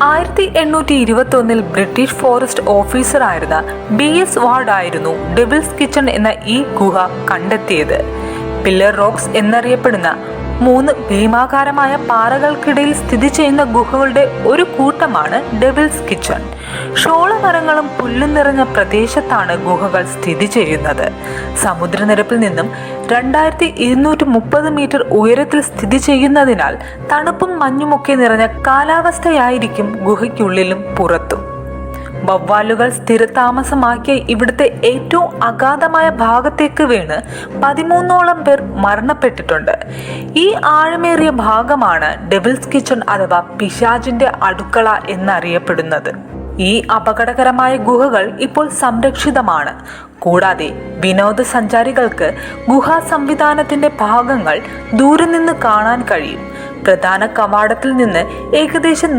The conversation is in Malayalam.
1821 ബ്രിട്ടീഷ് ഫോറസ്റ്റ് ഓഫീസറായിരുന്ന BS വാർഡ് ആയിരുന്നു ഡെവിൾസ് കിച്ചൺ എന്ന ഈ ഗുഹ കണ്ടെത്തിയത്. പില്ലർ റോക്സ് എന്നറിയപ്പെടുന്ന 3 ഭീമാകാരമായ പാറകൾക്കിടയിൽ സ്ഥിതി ചെയ്യുന്ന ഗുഹകളുടെ ഒരു കൂട്ടമാണ് ഡെവിൾസ് കിച്ചൺ. ഷോളമരങ്ങളും പുല്ലും നിറഞ്ഞ പ്രദേശത്താണ് ഗുഹകൾ സ്ഥിതി ചെയ്യുന്നത്. സമുദ്രനിരപ്പിൽ നിന്നും 2230 മീറ്റർ ഉയരത്തിൽ സ്ഥിതി ചെയ്യുന്നതിനാൽ തണുപ്പും മഞ്ഞുമൊക്കെ നിറഞ്ഞ കാലാവസ്ഥയായിരിക്കും ഗുഹയ്ക്കുള്ളിലും പുറത്തും. വവ്വാലുകൾ സ്ഥിരതാമസമാക്കിയ ഇവിടുത്തെ ഏറ്റവും അഗാധമായ ഭാഗത്തേക്ക് വീണ് 13ഓളം പേർ മരണപ്പെട്ടിട്ടുണ്ട്. ഈ ആഴമേറിയ ഭാഗമാണ് ഡെവിൾസ് കിച്ചൺ അഥവാ പിശാചിന്റെ അടുക്കള എന്നറിയപ്പെടുന്നത്. ഈ അപകടകരമായ ഗുഹകൾ ഇപ്പോൾ സംരക്ഷിതമാണ്. കൂടാതെ വിനോദസഞ്ചാരികൾക്ക് ഗുഹാ സംവിധാനത്തിന്റെ ഭാഗങ്ങൾ ദൂരെ നിന്ന് കാണാൻ കഴിയും. പ്രധാന കവാടത്തിൽ നിന്ന് ഏകദേശം